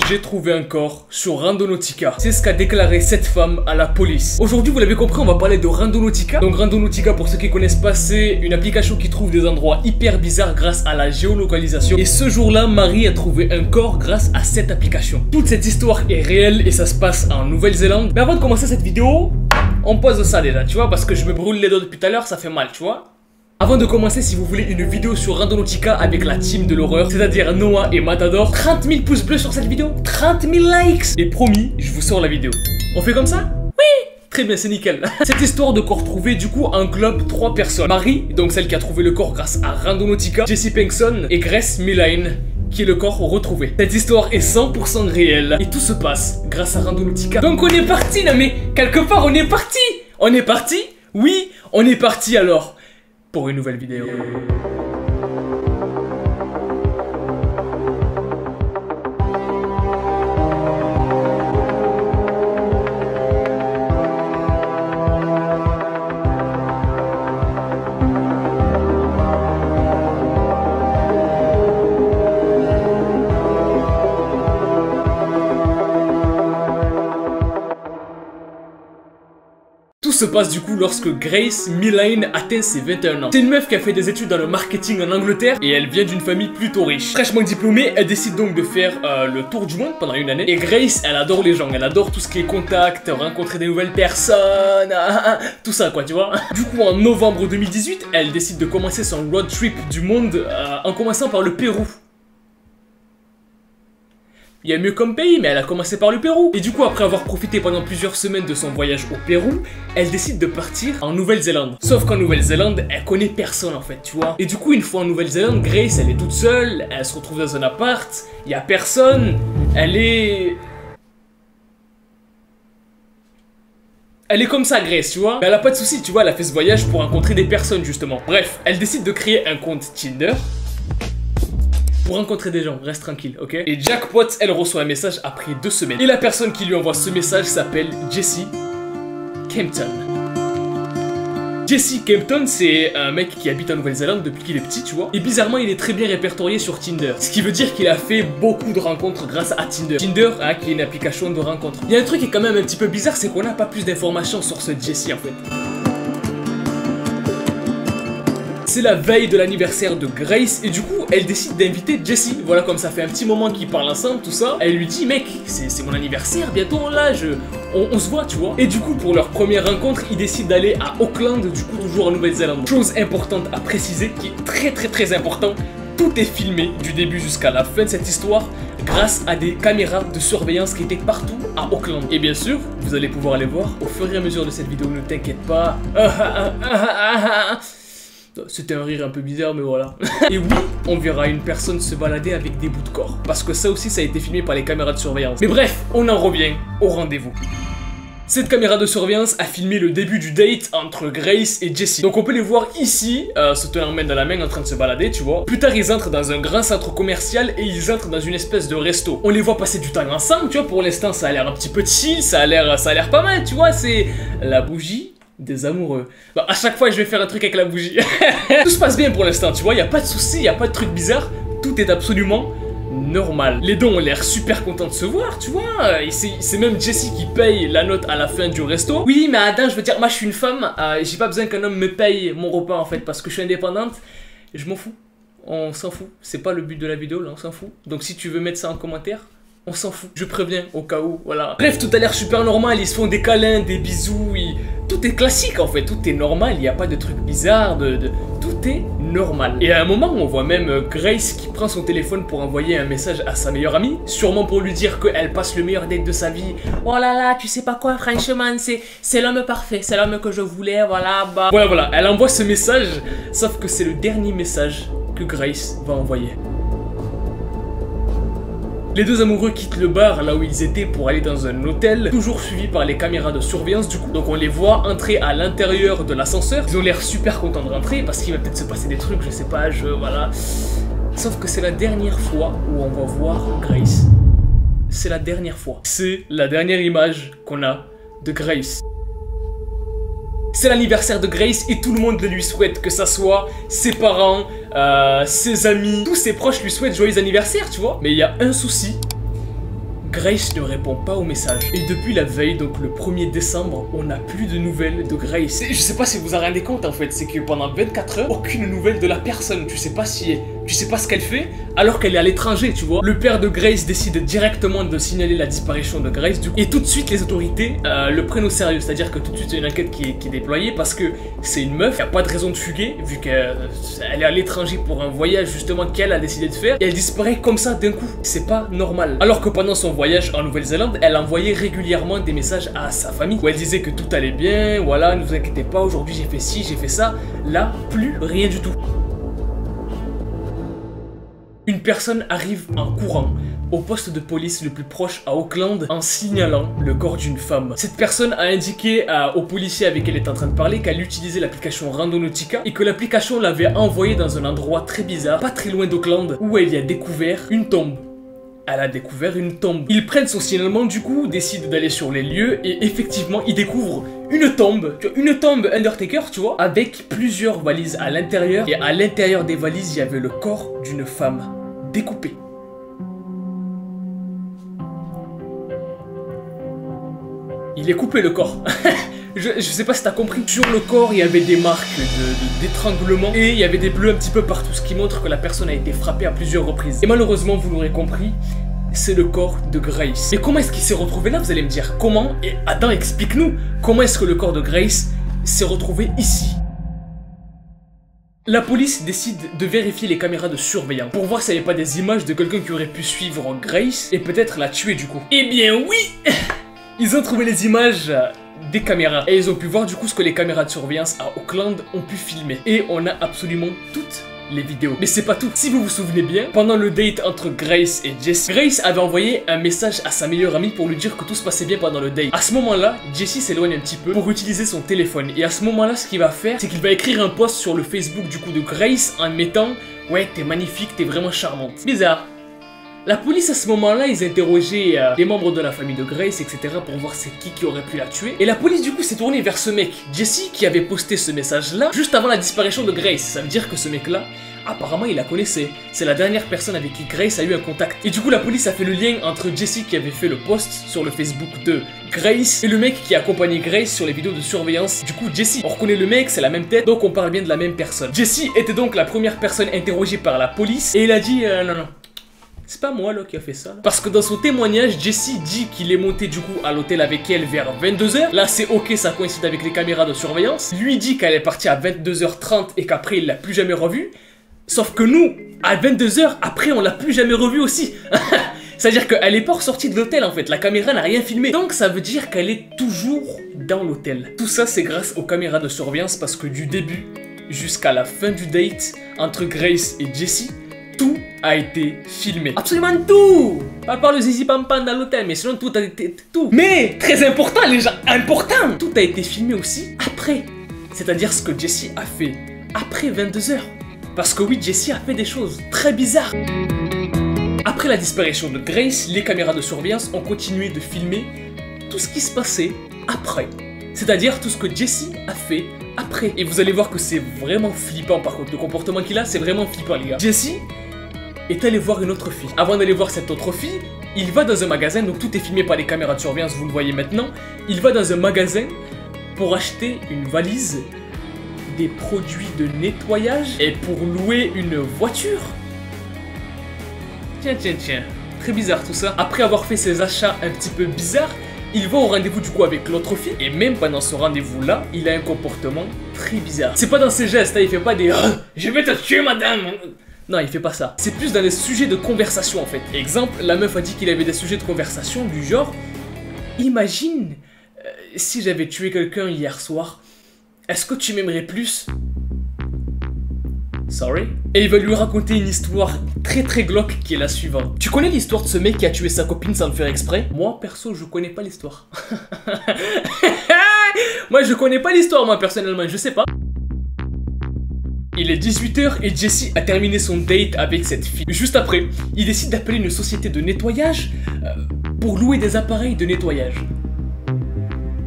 J'ai trouvé un corps sur Randonautica. C'est ce qu'a déclaré cette femme à la police. Aujourd'hui, vous l'avez compris, on va parler de Randonautica. Donc Randonautica, pour ceux qui connaissent pas, c'est une application qui trouve des endroits hyper bizarres grâce à la géolocalisation. Et ce jour-là, Marie a trouvé un corps grâce à cette application. Toute cette histoire est réelle et ça se passe en Nouvelle-Zélande. Mais avant de commencer cette vidéo, on pose ça déjà, tu vois, parce que je me brûle les doigts depuis tout à l'heure, ça fait mal, tu vois. Avant de commencer, si vous voulez une vidéo sur Randonautica avec la team de l'horreur, c'est-à-dire Noah et Matador, 30 000 pouces bleus sur cette vidéo, 30 000 likes. Et promis, je vous sors la vidéo. On fait comme ça? Oui. Très bien, c'est nickel. Cette histoire de corps trouvé, du coup, englobe 3 personnes. Marie, donc celle qui a trouvé le corps grâce à Randonautica, Jessie Pengson et Grace Millane, qui est le corps retrouvé. Cette histoire est 100% réelle et tout se passe grâce à Randonautica. Donc on est parti là, mais quelque part on est parti. On est parti? Oui, on est parti alors pour une nouvelle vidéo. Tout se passe du coup lorsque Grace Millane atteint ses 21 ans. C'est une meuf qui a fait des études dans le marketing en Angleterre et elle vient d'une famille plutôt riche. Fraîchement diplômée, elle décide donc de faire le tour du monde pendant une année. Et Grace, elle adore les gens, elle adore tout ce qui est contact, rencontrer des nouvelles personnes, tout ça quoi, tu vois. Du coup, en novembre 2018, elle décide de commencer son road trip du monde en commençant par le Pérou. Il y a mieux comme pays, mais elle a commencé par le Pérou. Et du coup, après avoir profité pendant plusieurs semaines de son voyage au Pérou, elle décide de partir en Nouvelle-Zélande. Sauf qu'en Nouvelle-Zélande, elle connaît personne en fait, tu vois. Et du coup, une fois en Nouvelle-Zélande, Grace, elle est toute seule, elle se retrouve dans un appart, il y a personne, elle est comme ça, Grace, tu vois. Mais elle a pas de soucis, tu vois, elle a fait ce voyage pour rencontrer des personnes, justement. Bref, elle décide de créer un compte Tinder pour rencontrer des gens, reste tranquille, ok? Et jackpot, elle reçoit un message après 2 semaines. Et la personne qui lui envoie ce message s'appelle Jessie Kempton. Jessie Kempton, c'est un mec qui habite en Nouvelle-Zélande depuis qu'il est petit, tu vois. Et bizarrement, il est très bien répertorié sur Tinder. Ce qui veut dire qu'il a fait beaucoup de rencontres grâce à Tinder. Tinder, qui est une application de rencontres. Il y a un truc qui est quand même un petit peu bizarre, c'est qu'on n'a pas plus d'informations sur ce Jessie en fait. C'est la veille de l'anniversaire de Grace et du coup elle décide d'inviter Jessie. Voilà, comme ça fait un petit moment qu'ils parlent ensemble, tout ça. Elle lui dit mec, c'est mon anniversaire bientôt là, on se voit, tu vois. Et du coup pour leur première rencontre, ils décident d'aller à Auckland, du coup toujours en Nouvelle-Zélande. Chose importante à préciser, qui est très important, tout est filmé du début jusqu'à la fin de cette histoire grâce à des caméras de surveillance qui étaient partout à Auckland. Et bien sûr, vous allez pouvoir les voir au fur et à mesure de cette vidéo, ne t'inquiète pas. C'était un rire un peu bizarre, mais voilà. Et oui, on verra une personne se balader avec des bouts de corps. Parce que ça aussi, ça a été filmé par les caméras de surveillance. Mais bref, on en revient au rendez-vous. Cette caméra de surveillance a filmé le début du date entre Grace et Jessie. Donc on peut les voir ici, se tenant main dans la main en train de se balader, tu vois. Plus tard, ils entrent dans un grand centre commercial et ils entrent dans une espèce de resto. On les voit passer du temps ensemble, tu vois. Pour l'instant, ça a l'air un petit peu chill, ça a l'air pas mal, tu vois. C'est la bougie des amoureux. Bah, à chaque fois je vais faire un truc avec la bougie. Tout se passe bien pour l'instant, tu vois, il n'y a pas de soucis, il n'y a pas de truc bizarre, tout est absolument normal. Les deux ont l'air super contents de se voir, tu vois. C'est même Jessie qui paye la note à la fin du resto. Oui, mais Adam, je veux dire, moi je suis une femme, j'ai pas besoin qu'un homme me paye mon repas en fait, parce que je suis indépendante, et je m'en fous. On s'en fout, c'est pas le but de la vidéo là, on s'en fout. Donc si tu veux mettre ça en commentaire, on s'en fout, je préviens au cas où, voilà. Bref, tout a l'air super normal, ils se font des câlins, des bisous, tout est classique en fait, tout est normal, il n'y a pas de trucs bizarres, tout est normal. Et à un moment, on voit même Grace qui prend son téléphone pour envoyer un message à sa meilleure amie, sûrement pour lui dire qu'elle passe le meilleur date de sa vie. Oh là là, tu sais pas quoi, franchement, c'est l'homme parfait, c'est l'homme que je voulais, voilà, bah. Voilà, elle envoie ce message, sauf que c'est le dernier message que Grace va envoyer. Les deux amoureux quittent le bar là où ils étaient pour aller dans un hôtel, toujours suivis par les caméras de surveillance du coup. Donc on les voit entrer à l'intérieur de l'ascenseur. Ils ont l'air super contents de rentrer parce qu'il va peut-être se passer des trucs, je sais pas, voilà. Sauf que c'est la dernière fois où on va voir Grace. C'est la dernière fois. C'est la dernière image qu'on a de Grace. C'est l'anniversaire de Grace et tout le monde le lui souhaite, que ça soit ses parents, ses amis, tous ses proches lui souhaitent joyeux anniversaire, tu vois. Mais il y a un souci, Grace ne répond pas au message. Et depuis la veille, donc le 1er décembre, on n'a plus de nouvelles de Grace. Je sais pas si vous en rendez compte en fait, c'est que pendant 24 heures, aucune nouvelle de la personne. Tu sais pas ce qu'elle fait, alors qu'elle est à l'étranger, tu vois. Le père de Grace décide directement de signaler la disparition de Grace, du coup. Et tout de suite, les autorités le prennent au sérieux. C'est-à-dire que tout de suite, il y a une enquête qui est déployée parce que c'est une meuf, il n'y a pas de raison de fuguer, vu qu'elle est à l'étranger pour un voyage justement qu'elle a décidé de faire. Et elle disparaît comme ça d'un coup. C'est pas normal. Alors que pendant son voyage en Nouvelle-Zélande, elle envoyait régulièrement des messages à sa famille où elle disait que tout allait bien, voilà, ne vous inquiétez pas, aujourd'hui j'ai fait ci, j'ai fait ça. Là, plus rien du tout. Une personne arrive en courant au poste de police le plus proche à Auckland en signalant le corps d'une femme. Cette personne a indiqué au policier avec qui elle est en train de parler qu'elle utilisait l'application Randonautica et que l'application l'avait envoyée dans un endroit très bizarre, pas très loin d'Auckland, où elle y a découvert une tombe. Elle a découvert une tombe. Ils prennent son signalement du coup, décident d'aller sur les lieux et effectivement ils découvrent une tombe Undertaker, tu vois, avec plusieurs valises à l'intérieur et à l'intérieur des valises il y avait le corps d'une femme découpée. Il est coupé le corps. Je sais pas si t'as compris. Sur le corps, il y avait des marques d'étranglement et il y avait des bleus un petit peu partout, ce qui montre que la personne a été frappée à plusieurs reprises. Et malheureusement, vous l'aurez compris, c'est le corps de Grace. Mais comment est-ce qu'il s'est retrouvé là, vous allez me dire? Comment? Et Adam, explique-nous. Comment est-ce que le corps de Grace s'est retrouvé ici? La police décide de vérifier les caméras de surveillance pour voir s'il n'y avait pas des images de quelqu'un qui aurait pu suivre Grace et peut-être la tuer du coup. Eh bien oui. Ils ont trouvé les images des caméras et ils ont pu voir du coup ce que les caméras de surveillance à Auckland ont pu filmer. Et on a absolument toutes les vidéos. Mais c'est pas tout. Si vous vous souvenez bien, pendant le date entre Grace et Jessie, Grace avait envoyé un message à sa meilleure amie pour lui dire que tout se passait bien pendant le date. À ce moment-là, Jessie s'éloigne un petit peu pour utiliser son téléphone. Et à ce moment-là, ce qu'il va faire, c'est qu'il va écrire un post sur le Facebook du coup de Grace en mettant « Ouais, t'es magnifique, t'es vraiment charmante ». Bizarre. La police à ce moment-là, ils interrogeaient des membres de la famille de Grace, etc. pour voir c'est qui aurait pu la tuer. Et la police du coup s'est tournée vers ce mec, Jessie, qui avait posté ce message-là juste avant la disparition de Grace. Ça veut dire que ce mec-là, apparemment il la connaissait. C'est la dernière personne avec qui Grace a eu un contact. Et du coup la police a fait le lien entre Jessie qui avait fait le post sur le Facebook de Grace et le mec qui accompagnait Grace sur les vidéos de surveillance. Du coup Jessie, on reconnaît le mec, c'est la même tête, donc on parle bien de la même personne. Jessie était donc la première personne interrogée par la police et il a dit non. C'est pas moi là qui a fait ça là. Parce que dans son témoignage, Jessie dit qu'il est monté du coup à l'hôtel avec elle vers 22h. Là c'est ok, ça coïncide avec les caméras de surveillance. Lui dit qu'elle est partie à 22h30 et qu'après il l'a plus jamais revue. Sauf que nous, à 22h, après on l'a plus jamais revue aussi. C'est-à-dire qu'elle est pas ressortie de l'hôtel en fait, la caméra n'a rien filmé. Donc ça veut dire qu'elle est toujours dans l'hôtel. Tout ça c'est grâce aux caméras de surveillance parce que du début jusqu'à la fin du date entre Grace et Jessie, tout a été filmé. Absolument tout. Pas par le zizi pam pam dans l'hôtel, mais sinon tout a été tout. Mais très important les gens, important, tout a été filmé aussi après. C'est-à-dire ce que Jessie a fait après 22h. Parce que oui, Jessie a fait des choses très bizarres. Après la disparition de Grace, les caméras de surveillance ont continué de filmer tout ce qui se passait après. C'est-à-dire tout ce que Jessie a fait après. Et vous allez voir que c'est vraiment flippant par contre, le comportement qu'il a, c'est vraiment flippant les gars. Jessie est allé voir une autre fille. Avant d'aller voir cette autre fille, il va dans un magasin, donc tout est filmé par les caméras de surveillance, vous le voyez maintenant. Il va dans un magasin pour acheter une valise, des produits de nettoyage et pour louer une voiture. Tiens. Très bizarre tout ça. Après avoir fait ses achats un petit peu bizarres, il va au rendez-vous du coup avec l'autre fille et même pendant ce rendez-vous-là, il a un comportement très bizarre. C'est pas dans ses gestes, hein, il fait pas des je vais te tuer madame. Non, il fait pas ça. C'est plus dans les sujets de conversation en fait. Exemple, la meuf a dit qu'il avait des sujets de conversation du genre imagine si j'avais tué quelqu'un hier soir, est-ce que tu m'aimerais plus? Sorry. Et il va lui raconter une histoire très glauque qui est la suivante. Tu connais l'histoire de ce mec qui a tué sa copine sans le faire exprès? Moi perso je connais pas l'histoire. Moi je connais pas l'histoire moi personnellement, je sais pas. Il est 18h et Jessie a terminé son date avec cette fille. Juste après, il décide d'appeler une société de nettoyage pour louer des appareils de nettoyage.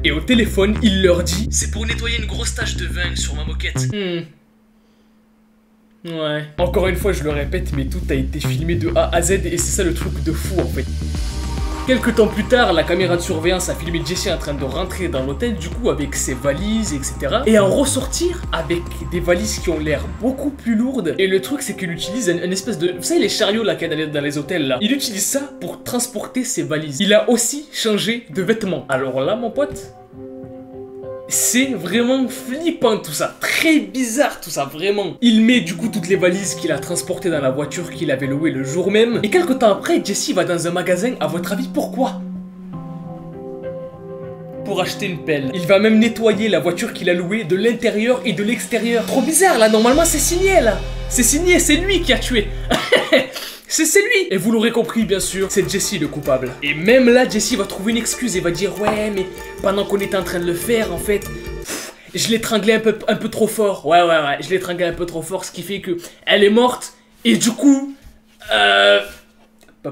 Et au téléphone, il leur dit « C'est pour nettoyer une grosse tache de vin sur ma moquette. Ouais. Encore une fois, je le répète, mais tout a été filmé de A à Z et c'est ça le truc de fou en fait. Quelques temps plus tard, la caméra de surveillance a filmé Jesse en train de rentrer dans l'hôtel, du coup avec ses valises, etc. Et en ressortir avec des valises qui ont l'air beaucoup plus lourdes. Et le truc, c'est qu'il utilise une espèce de... Vous savez les chariots là qu'il y a dans les hôtels là? Il utilise ça pour transporter ses valises. Il a aussi changé de vêtements. Alors là, mon pote... C'est vraiment flippant tout ça, très bizarre tout ça, vraiment. Il met du coup toutes les valises qu'il a transportées dans la voiture qu'il avait louée le jour même. Et quelques temps après, Jesse va dans un magasin, à votre avis pourquoi? Pour acheter une pelle. Il va même nettoyer la voiture qu'il a louée de l'intérieur et de l'extérieur. Trop bizarre là, normalement c'est signé là. C'est signé, c'est lui qui a tué. C'est lui. Et vous l'aurez compris bien sûr, c'est Jesse le coupable. Et même là, Jesse va trouver une excuse et va dire ouais mais pendant qu'on était en train de le faire en fait, je l'ai étranglé un peu trop fort. Ouais, je l'ai étranglé un peu trop fort, ce qui fait que elle est morte et du coup on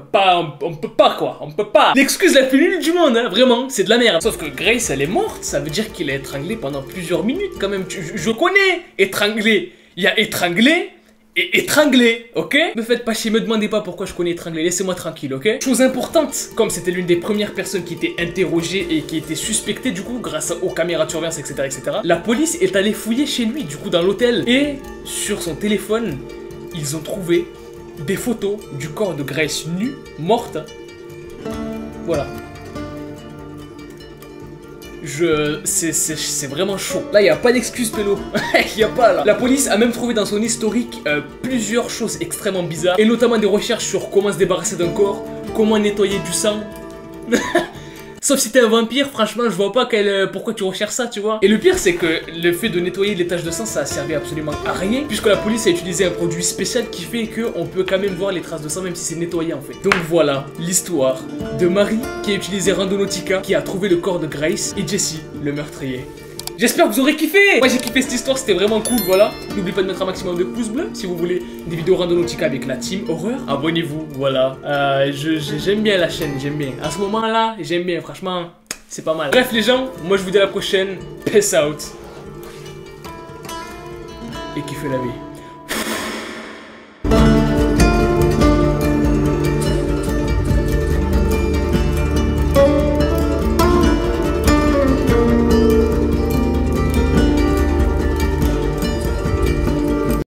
peut pas. L'excuse la plus nulle du monde, hein, vraiment, c'est de la merde. Sauf que Grace, elle est morte, ça veut dire qu'il a étranglé pendant plusieurs minutes quand même. Je connais étranglé. Il y a étranglé et étranglé, ok? Me faites pas chier, me demandez pas pourquoi je connais étranglé, laissez-moi tranquille, ok? Chose importante, comme c'était l'une des premières personnes qui était interrogée et qui était suspectée du coup grâce aux caméras de surveillance, etc., la police est allée fouiller chez lui, du coup dans l'hôtel. Et sur son téléphone, ils ont trouvé des photos du corps de Grace nue, morte. Voilà. C'est vraiment chaud. Là, il n'y a pas d'excuse, pélo. Il n'y a pas, là. La police a même trouvé dans son historique plusieurs choses extrêmement bizarres. Et notamment des recherches sur comment se débarrasser d'un corps, comment nettoyer du sang. Sauf si t'es un vampire, franchement, je vois pas pourquoi tu recherches ça, tu vois. Et le pire, c'est que le fait de nettoyer les taches de sang, ça a servi absolument à rien, puisque la police a utilisé un produit spécial qui fait qu'on peut quand même voir les traces de sang, même si c'est nettoyé en fait. Donc voilà l'histoire de Marie qui a utilisé Randonautica, qui a trouvé le corps de Grace, et Jesse, le meurtrier. J'espère que vous aurez kiffé. Moi j'ai kiffé cette histoire, c'était vraiment cool, voilà. N'oubliez pas de mettre un maximum de pouces bleus si vous voulez des vidéos Randonautica avec la team horreur. Abonnez-vous, voilà. J'aime bien la chaîne, j'aime bien. À ce moment-là, j'aime bien, franchement, c'est pas mal. Bref les gens, moi je vous dis à la prochaine. Peace out. Et kiffez la vie.